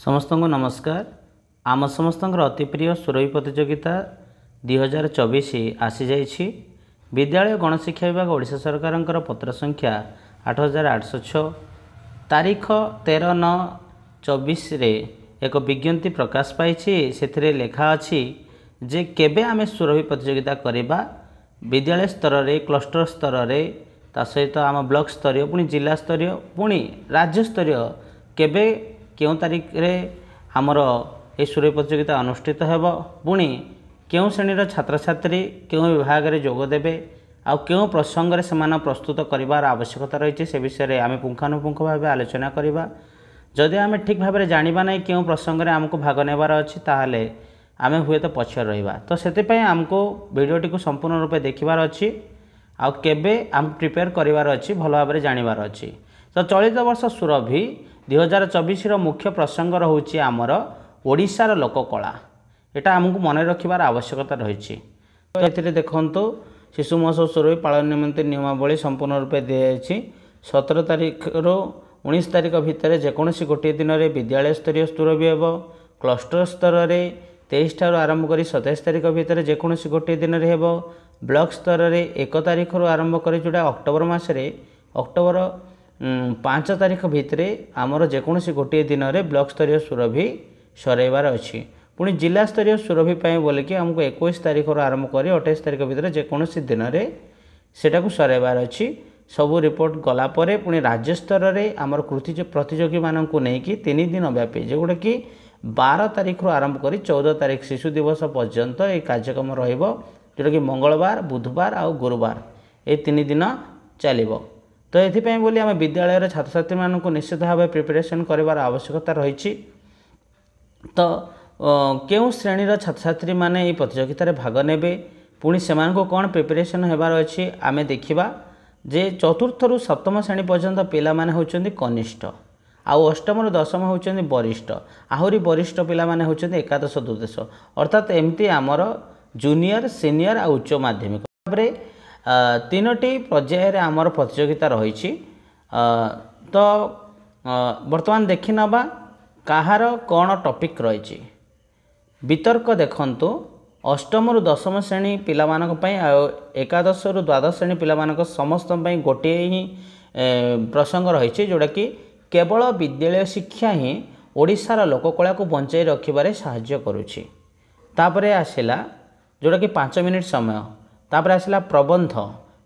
समस्त को नमस्कार। आम समस्त अति प्रिय सुरभि प्रतियोगिता 2024 आसी जाइछि। विद्यालय गणशिक्षा विभाग ओडिशा सरकार पत्र संख्या 8806 तारीख 13/9/24 रे एक विज्ञप्ति प्रकाश पाई। से लेखा अछि जे केबे आमे सुरभि प्रतियोगिता करिबा विद्यालय स्तर रे, क्लस्टर स्तर रे, ता सहित आम ब्लॉक स्तरीय, पुणी जिला स्तरीय, पुणी राज्य स्तरीय केबे क्यों तारीख रे आमर ए सुरभि प्रतियोगिता अनुष्ठित हेब, पुणी क्यों श्रेणीर छात्र छात्री क्यों विभाग में जोग देबे, आ क्यों प्रसंग रे समान प्रस्तुत करिवार आवश्यकता रही से विषय में आम पुंखानुपुंख भाव आलोचना करवा। जदि आम ठीक भाव में जाना ना क्यों प्रसंग में आमको भाग नेबार अच्छी ताहले आम हुए तो पछर रहा। तो से आमको भिडियोटी को संपूर्ण रूपे देखिबार अच्छी आउ केबे आम प्रिपेयर करिवार अच्छी भल भाव में जानिबार अच्छी। तो चलित वर्ष सुरभि 2024 मुख्य प्रसंग रोचे आमर ओडिशार लोककला। एटा आमको मन रखिबार आवश्यकता रही। तो ये देखो शिशु महोत्सव सुरभि पालन निमंत्रण नियमावली संपूर्ण रूपे दी जाएगी। 17 तारीख रो 19 तारीख भितर जेकोसी गोटे दिन में विद्यालय स्तरीय सुरभि हेब। क्लस्टर स्तर में 23 ठार आरंभ कर 27 तारीख भितर जेकोसी गोटे दिन में हेब। ब्लॉक स्तर में 1 तारीख आरंभ कर जोड़ा अक्टोबर मसरे अक्टोबर 5 तारीख भितर आमर जेकोसी गोटे दिन में ब्लॉक स्तरीय सुरभि सरइबार अच्छी। पुणी जिला स्तरीय सुरभि बोलिकी आमको 21 तारीख आरंभ कर 28 तारीख भितर जेकोसी दिन में सेटा सरइबार अच्छी। सबू रिपोर्ट गलापर पुणी राज्य स्तर में आमर कृति प्रतियोगी मानू नहीं 3 दिन व्यापी जोटा कि 12 तारीख आरंभ कर 14 तारीख शिशु दिवस पर्यंत ये कार्यक्रम जोटा कि मंगलवार, बुधवार आ गुरुवार ये 3 दिन चलो। तो ये बोली आम विद्यालय छात्र छात्री मानू निश्चित भाव प्रिपरेशन कर आवश्यकता रही। तो क्यों श्रेणीर छात्र छात्री माने ये प्रतियोगिता भाग नेबे, पुणी से कौन प्रिपरेशन होबार अच्छी आमे देखिबा। जे चतुर्थ रु सप्तम श्रेणी पर्यंत पिला माने होचंदी कनिष्ठ, आउ अष्टम रु दशम होचंदी वरिष्ठ, आहुरी वरिष्ठ पिला माने होचंदी एकादश द्वादश, अर्थात एमती आमर जूनियर, सीनियर आ उच्च माध्यमिक भाबरे 3टी पर्यायर आमर प्रतियोगिता रही। तो वर्तमान देखि नबा कहार कौन टॉपिक रही। वितर्क देखंतु अष्टम रु दशम श्रेणी पिला मानक पई आ एकादश रु द्वादश श्रेणी पिला मानक समस्त पई गोटे ही प्रसंग रही जोड़ा कि केवल विद्यालय शिक्षा ही ओडिशार लोककला को बंचाई रखिबारे सहाय्य करुछि। तापरे आसिला जोड़ा कि 5 मिनिट समय। तापरे आसिला प्रबंध।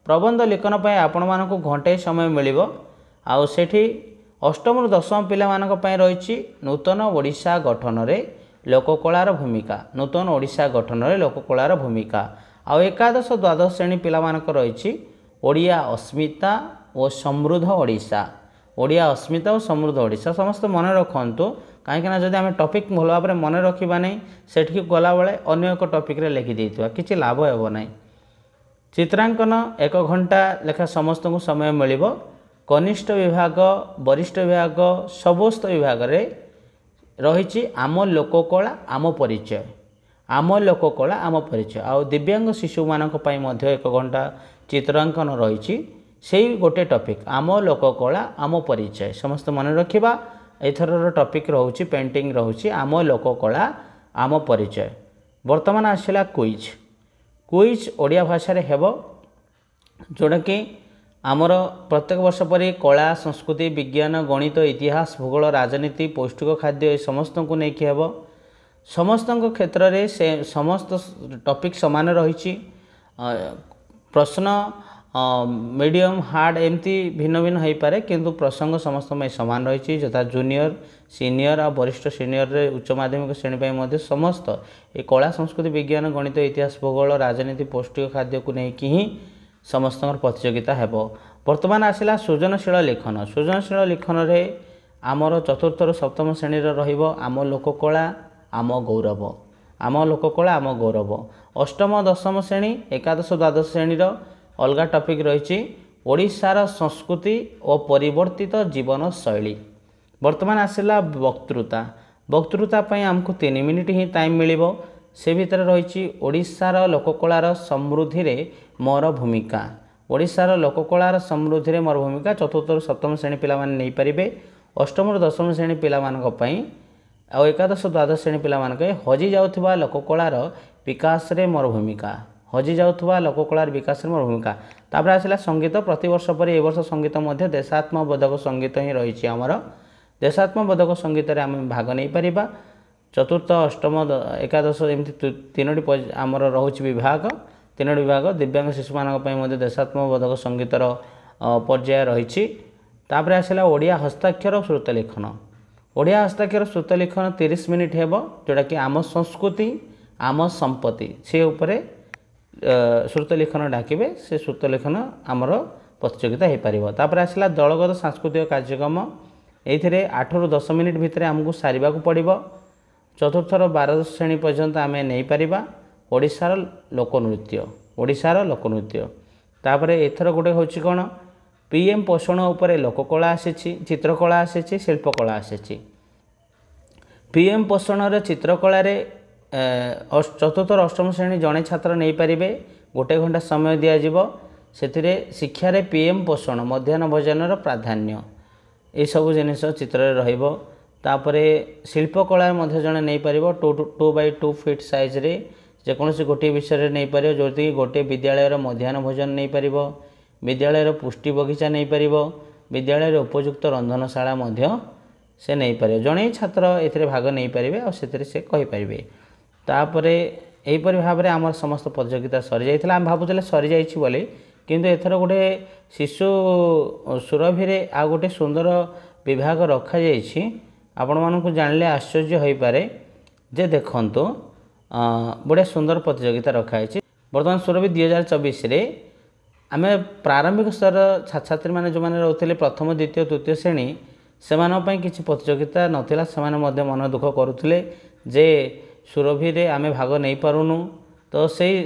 प्रबंध लिखन पई आपण मानक घंटे समय मिलिबो। आ सेठी अष्टम रु दशम पिला मानक पई रही नूतन ओडिशा गठन रे लोककलार भूमिका। नूतन ओडिशा गठन रे लोककलार भूमिका। आ एकादश द्वादश श्रेणी पिला मानक रही ओडिया अस्मिता और समृद्ध ओडिशा। ओडिया अस्मिता और समृद्ध ओडिशा समस्त मन रखु कहीं जब आम टॉपिक भल भाव में मन रखा नहीं सेठी गला बेले अन्य एक टॉपिक रे लिखि देइतबा किछि लाभ हेबो नहीं। चित्रांकन 1 घंटा लेखा समस्त को समय मिलिबो। कनिष्ठ विभाग, वरिष्ठ विभाग, समस्त विभाग रे रही आम लोककला आम परिचय। आम लोककला आम परिचय। आ दिव्यांग शिशु मानक पई मध्य 1 घंटा चित्रांकन रही से गोटे टॉपिक आम लोककला आम परिचय समस्त मन रखिबा। एथर टॉपिक रोचे पेंटिंग रोचे आम लोककला आम परिचय। वर्तमान आसला क्विज। क्विज ओडिया भाषा रे हेबो जोड़ा कि आमर प्रत्येक वर्ष परि कला, संस्कृति, विज्ञान, गणित, इतिहास, भूगोल, राजनीति, पौष्टिक खाद्य ये समस्त को लेकिन हेबो। समस्त क्षेत्र में से समस्त टॉपिक सामान रही। प्रश्न मीडियम, हार्ड एमती भिन्न भिन्न हो पारे किंतु प्रसंग समस्त में सामान रही। जथा जूनियर, सीनियर आ वरिष्ठ सीनियर रे उच्च माध्यमिक श्रेणी मध्य समस्त ये कला, संस्कृति, विज्ञान, गणित, इतिहास, भूगोल, राजनीति, पौष्टिक खाद्य को लेकिन ही समस्त प्रतियोगिता हेब। वर्तमान आसला सृजनशील लेखन। सृजनशील लेखन रे आमर चतुर्थ रु सप्तम श्रेणी रहिबो आम लोककला आम गौरव। आम लोककला आम गौरव। अष्टम दशम श्रेणी, एकादश द्वादश श्रेणी अलग टॉपिक रही ओडिशार संस्कृति और परिवर्तित जीवन शैली। वर्तमान आसला वक्तृता। वक्तृता पई हमको 3 मिनिट ही टाइम मिलिबो। से भितर रही ओडिशार लोककलार समृद्धि रे मोर भूमिका। ओडिशार लोककलार समृद्धि रे मोर भूमिका चतुर्थ रु सप्तम श्रेणी पिला माने नहीं पारिबे। अष्टम रु दशम श्रेणी पिला मानक पई ଆଉ ଏକାଦଶ ଦ୍ୱାଦଶ ଶ୍ରେଣୀ ପିଲାମାନଙ୍କ ହଜି ଯାଉଥିବା ଲୋକକଳାର ବିକାଶରେ ମୋର ଭୂମିକା। ହଜି ଯାଉଥିବା ଲୋକକଳାର ବିକାଶରେ ମୋର ଭୂମିକା। ତାପରେ ଆସିଲା ସଙ୍ଗୀତ। ପ୍ରତିବର୍ଷ ପରି ଏ ବର୍ଷ ସଙ୍ଗୀତ ମଧ୍ୟ ଦେଶାତ୍ମବୋଧକ ସଙ୍ଗୀତ ହିଁ ରହିଛି ଆମର। ଦେଶାତ୍ମବୋଧକ ସଙ୍ଗୀତରେ ଆମେ ଭାଗ ନେଇପାରିବା। ଚତୁର୍ଥ ଅଷ୍ଟମ ଏକାଦଶ ଏମିତି ତିନୋଟି ଆମର ରହୁଛି ବିଭାଗ। ତିନୋଟି ବିଭାଗ ଦିବ୍ୟାଙ୍ଗ ଶିଶୁମାନଙ୍କ ପାଇଁ ମଧ୍ୟ ଦେଶାତ୍ମବୋଧକ ସଙ୍ଗୀତର ପର୍ଯ୍ୟାୟ ରହିଛି। ତାପରେ ଆସିଲା ଓଡ଼ିଆ ହସ୍ତାକ୍ଷର ଶ୍ରୁତ ଲିଖନ। ଓଡ଼ିଆ ହସ୍ତାକ୍ଷର ଶ୍ରୁତ ଲିଖନ 30 ମିନିଟ୍ ହେବ, ଯେଉଁଟାକି ଆମ ସଂସ୍କୃତି ଆମ ସମ୍ପତ୍ତି ସେ ଉପରେ ଶ୍ରୁତ ଲିଖନ ଡାକିବେ। ସେ ଶ୍ରୁତ ଲିଖନ ଆମର ପ୍ରତିଯୋଗିତା ହୋଇପାରିବ। ତାପରେ ଆସିଲା ଦଳଗତ ସାଂସ୍କୃତିକ କାର୍ଯ୍ୟକ୍ରମ। ଏଇଥିରେ 8 ରୁ 10 ମିନିଟ୍ ଭିତରେ ଆମକୁ ସାରିବାକୁ ପଡ଼ିବ। ଚତୁର୍ଥର 12 ଶ୍ରେଣୀ ପର୍ଯ୍ୟନ୍ତ ଆମେ ନେଇପାରିବା ଓଡ଼ିଶାର ଲୋକନୃତ୍ୟ। ଓଡ଼ିଶାର ଲୋକନୃତ୍ୟ। ତାପରେ ଏଥର ଗୋଟେ ହେଉଛି କ'ଣ, PM ପୋଷଣ ଉପରେ ଲୋକକଳା ଆସିଛି, ଚିତ୍ରକଳା ଆସିଛି, ଶିଳ୍ପକଳା ଆସିଛି। PM ପୋଷଣରେ ଚିତ୍ରକଳାରେ ଚତୁର୍ଥରୁ ଅଷ୍ଟମ ଶ୍ରେଣୀ ଜଣେ ଛାତ୍ର ନେଇପାରିବେ। 1 ଘଣ୍ଟା ସମୟ ଦିଆଯିବ। ସେଥିରେ ଶିକ୍ଷାରେ PM ପୋଷଣ, ମଧ୍ୟାହ୍ନ ଭୋଜନର ପ୍ରାଧାନ୍ୟ, ଏସବୁ ଜିନିଷ ଚିତ୍ରରେ ରହିବ। ତାପରେ ଶିଳ୍ପକଳା ମଧ୍ୟ ଜଣେ ନେଇପାରିବ 2x2 ଫିଟ୍ ସାଇଜ୍ରେ ଯେକୌଣସି ଗୋଟିଏ ବିଷୟରେ ନେଇପାରିବ, ଯେଉଁଥିକି ଗୋଟିଏ ବିଦ୍ୟାଳୟର ମଧ୍ୟାହ୍ନ ଭୋଜନ ନେଇପାରିବ, ବିଦ୍ୟାଳୟର ପୁଷ୍ଟି ବଗିଚା ନେଇପାରିବ, ବିଦ୍ୟାଳୟରେ ଉପଯୁକ୍ତ ରନ୍ଧନଶାଳା ମଧ୍ୟ ସେ ନେଇପାରିବ। ଜଣେ ଛାତ୍ର ଏଥିରେ ଭାଗ ନେଇପାରିବେ ଆଉ ସେଥିରେ ସେ କହିପାରିବେ। ତାପରେ ଏହିପରି ଭାବରେ ଆମର ସମସ୍ତ ପ୍ରତିଯୋଗିତା ସରିଯାଇଥିଲା। ଆମେ ଭାବୁଥିଲେ ସରିଯାଇଛି ବୋଲି, କିନ୍ତୁ ଏଥର ଗୋଟେ ଶିଶୁ ସୁରଭିରେ ଆଉ ଗୋଟେ ସୁନ୍ଦର ବିଭାଗ ରଖାଯାଇଛି। ଆପଣମାନଙ୍କୁ ଜାଣିଲେ ଆଶ୍ଚର୍ଯ୍ୟ ହୋଇପାରେ ଯେ ଦେଖନ୍ତୁ ବଢ଼ିଆ ସୁନ୍ଦର ପ୍ରତିଯୋଗିତା ରଖାଯାଇଛି। ବର୍ତ୍ତମାନ ସୁରଭି 2024ରେ ଆମେ ପ୍ରାରମ୍ଭିକ ସ୍ତର ଛାତ୍ରଛାତ୍ରୀମାନେ ଯେଉଁମାନେ ରହୁଥିଲେ ପ୍ରଥମ ଦ୍ୱିତୀୟ ତୃତୀୟ ଶ୍ରେଣୀ, ସେମାନଙ୍କ ପାଇଁ କିଛି ପ୍ରତିଯୋଗିତା ନଥିଲା। ସେମାନେ ମଧ୍ୟ ମନ ଦୁଃଖ କରୁଥିଲେ ଯେ ସୁରଭିରେ ଆମେ ଭାଗ ନେଇପାରୁନୁ। ତ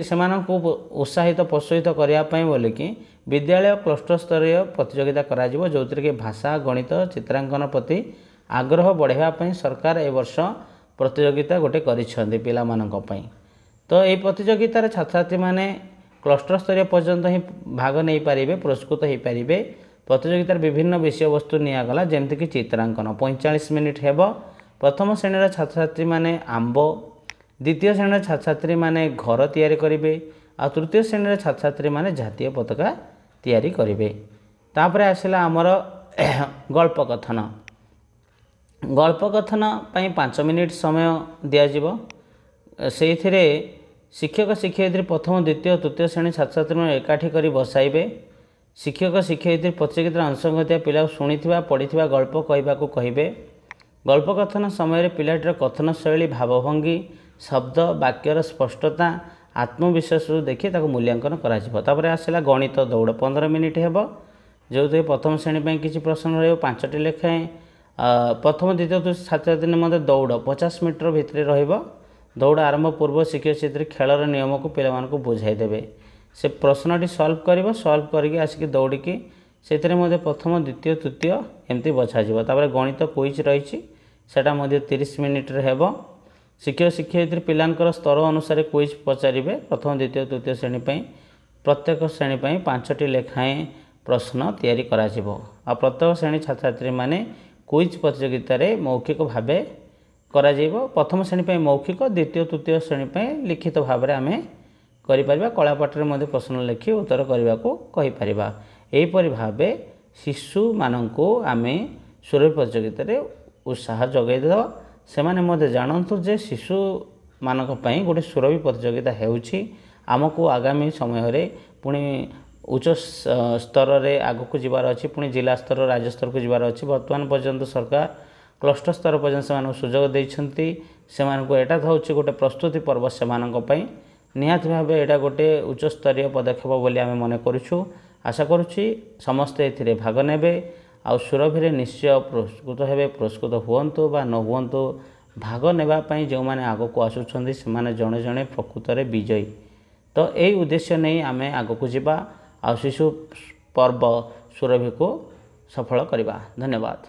ସେମାନଙ୍କୁ ଉତ୍ସାହିତ ପ୍ରୋତ୍ସାହିତ କରିବା ପାଇଁ ବୋଲିକି ବିଦ୍ୟାଳୟ କ୍ଲଷ୍ଟର ସ୍ତରୀୟ ପ୍ରତିଯୋଗିତା କରାଯିବ, ଯେଉଁଥିରେ କି ଭାଷା, ଗଣିତ, ଚିତ୍ରାଙ୍କନ ପ୍ରତି ଆଗ୍ରହ ବଢ଼ାଇବା ପାଇଁ ସରକାର ଏ ବର୍ଷ ପ୍ରତିଯୋଗିତା ଗୋଟେ କରିଛନ୍ତି ପିଲାମାନଙ୍କ ପାଇଁ। ତ ଏହି ପ୍ରତିଯୋଗିତାରେ ଛାତ୍ରଛାତ୍ରୀମାନେ କ୍ଲଷ୍ଟର ସ୍ତରୀୟ ପର୍ଯ୍ୟନ୍ତ ହିଁ ଭାଗ ନେଇପାରିବେ, ପୁରସ୍କୃତ ହୋଇପାରିବେ। ପ୍ରତିଯୋଗିତାର ବିଭିନ୍ନ ବିଷୟବସ୍ତୁ ନିଆଗଲା, ଯେମିତିକି ଚିତ୍ରାଙ୍କନ 45 ମିନିଟ୍ ହେବ। ପ୍ରଥମ ଶ୍ରେଣୀର ଛାତ୍ରଛାତ୍ରୀମାନେ ଆମ୍ବ, ଦ୍ୱିତୀୟ ଶ୍ରେଣୀର ଛାତ୍ରଛାତ୍ରୀମାନେ ଘର ତିଆରି କରିବେ, ଆଉ ତୃତୀୟ ଶ୍ରେଣୀର ଛାତ୍ରଛାତ୍ରୀମାନେ ଜାତୀୟ ପତାକା ତିଆରି କରିବେ। ତାପରେ ଆସିଲା ଆମର ଗଳ୍ପ କଥନ। ଗଳ୍ପ କଥନ ପାଇଁ 5 ମିନିଟ୍ ସମୟ ଦିଆଯିବ। ସେଇଥିରେ ଶିକ୍ଷକ ଶିକ୍ଷୟିତ୍ରୀ ପ୍ରଥମ ଦ୍ୱିତୀୟ ତୃତୀୟ ଶ୍ରେଣୀ ଛାତ୍ରଛାତ୍ରୀମାନଙ୍କୁ ଏକାଠି କରି ବସାଇବେ। ଶିକ୍ଷକ ଶିକ୍ଷୟିତ୍ରୀ ପ୍ରତିଯୋଗିତାରେ ଅଂଶଗ୍ରହଣ କରିଥିବା ପିଲାକୁ ଶୁଣିଥିବା ପଢ଼ିଥିବା ଗଳ୍ପ କହିବାକୁ କହିବେ। ଗଳ୍ପ କଥନ ସମୟରେ ପିଲାଟିର କଥନ ଶୈଳୀ, ଭାବଭଙ୍ଗୀ, ଶବ୍ଦ, ବାକ୍ୟର ସ୍ପଷ୍ଟତା, ଆତ୍ମବିଶ୍ୱାସରୁ ଦେଖି ତାକୁ ମୂଲ୍ୟାଙ୍କନ କରାଯିବ। ତାପରେ ଆସିଲା ଗଣିତ ଦୌଡ଼ 15 ମିନିଟ୍ ହେବ, ଯେଉଁଥିରେ ପ୍ରଥମ ଶ୍ରେଣୀ ପାଇଁ କିଛି ପ୍ରଶ୍ନ ରହିବ 5ଟି ଲେଖାଏଁ। ପ୍ରଥମ ଦ୍ୱିତୀୟ ଛାତ୍ରଛାତ୍ରୀ ନିମନ୍ତେ ଦୌଡ଼ 50 ମିଟର ଭିତରେ ରହିବ। ଦୌଡ଼ ଆରମ୍ଭ ପୂର୍ବ ଶିକ୍ଷକ ଶିକ୍ଷୟିତ୍ରୀ ଖେଳର ନିୟମକୁ ପିଲାମାନଙ୍କୁ ବୁଝାଇ ଦେବେ। ସେ ପ୍ରଶ୍ନଟି ସଲ୍ଭ କରିବ, ସଲ୍ଭ କରିକି ଆସିକି ଦୌଡ଼ିକି ସେଥିରେ ମଧ୍ୟ ପ୍ରଥମ ଦ୍ୱିତୀୟ ତୃତୀୟ ଏମିତି ବଛାଯିବ। ତାପରେ ଗଣିତ କୁଇଜ୍ ରହିଛି, ସେଇଟା ମଧ୍ୟ 30 ମିନିଟ୍ରେ ହେବ। ଶିକ୍ଷକ ଶିକ୍ଷୟିତ୍ରୀ ପିଲାଙ୍କର ସ୍ତର ଅନୁସାରେ କୁଇଜ୍ ପଚାରିବେ। ପ୍ରଥମ ଦ୍ୱିତୀୟ ତୃତୀୟ ଶ୍ରେଣୀ ପାଇଁ ପ୍ରତ୍ୟେକ ଶ୍ରେଣୀ ପାଇଁ 5ଟି ଲେଖାଏଁ ପ୍ରଶ୍ନ ତିଆରି କରାଯିବ। ଆଉ ପ୍ରତ୍ୟେକ ଶ୍ରେଣୀ ଛାତ୍ରଛାତ୍ରୀମାନେ କୁଇଜ୍ ପ୍ରତିଯୋଗିତାରେ ମୌଖିକ ଭାବେ କରାଯିବ। ପ୍ରଥମ ଶ୍ରେଣୀ ପାଇଁ ମୌଖିକ, ଦ୍ୱିତୀୟ ତୃତୀୟ ଶ୍ରେଣୀ ପାଇଁ ଲିଖିତ ଭାବରେ ଆମେ କରିପାରିବା। କଳାପଟରେ ମଧ୍ୟ ପ୍ରଶ୍ନ ଲେଖି ଉତ୍ତର କରିବାକୁ କହିପାରିବା। ଏହିପରି ଭାବେ ଶିଶୁମାନଙ୍କୁ ଆମେ ସୁରଭି ପ୍ରତିଯୋଗିତାରେ ଉତ୍ସାହ ଯୋଗାଇ ଦେବା। ସେମାନେ ମଧ୍ୟ ଜାଣନ୍ତୁ ଯେ ଶିଶୁମାନଙ୍କ ପାଇଁ ଗୋଟେ ସୁରଭି ପ୍ରତିଯୋଗିତା ହେଉଛି। ଆମକୁ ଆଗାମୀ ସମୟରେ ପୁଣି ଉଚ୍ଚ ସ୍ତରରେ ଆଗକୁ ଯିବାର ଅଛି, ପୁଣି ଜିଲ୍ଲା ସ୍ତର ରାଜ୍ୟ ସ୍ତରକୁ ଯିବାର ଅଛି। ବର୍ତ୍ତମାନ ପର୍ଯ୍ୟନ୍ତ ସରକାର କ୍ଲଷ୍ଟର ସ୍ତର ପର୍ଯ୍ୟନ୍ତ ସେମାନଙ୍କୁ ସୁଯୋଗ ଦେଇଛନ୍ତି। ସେମାନଙ୍କୁ ଏଇଟା ହେଉଛି ଗୋଟେ ପ୍ରସ୍ତୁତି ପର୍ବ ସେମାନଙ୍କ ପାଇଁ। ନିହାତି ଭାବେ ଏଇଟା ଗୋଟେ ଉଚ୍ଚସ୍ତରୀୟ ପଦକ୍ଷେପ ବୋଲି ଆମେ ମନେ କରୁଛୁ। ଆଶା କରୁଛି ସମସ୍ତେ ଏଥିରେ ଭାଗ ନେବେ ଆଉ ସୁରଭିରେ ନିଶ୍ଚୟ ପୁରସ୍କୃତ ହେବେ। ପୁରସ୍କୃତ ହୁଅନ୍ତୁ ବା ନ ହୁଅନ୍ତୁ, ଭାଗ ନେବା ପାଇଁ ଯେଉଁମାନେ ଆଗକୁ ଆସୁଛନ୍ତି ସେମାନେ ଜଣେ ଜଣେ ପ୍ରକୃତରେ ବିଜୟୀ। ତ ଏହି ଉଦ୍ଦେଶ୍ୟ ନେଇ ଆମେ ଆଗକୁ ଯିବା ଆଉ ଶିଶୁ ପର୍ବ ସୁରଭିକୁ ସଫଳ କରିବା। ଧନ୍ୟବାଦ।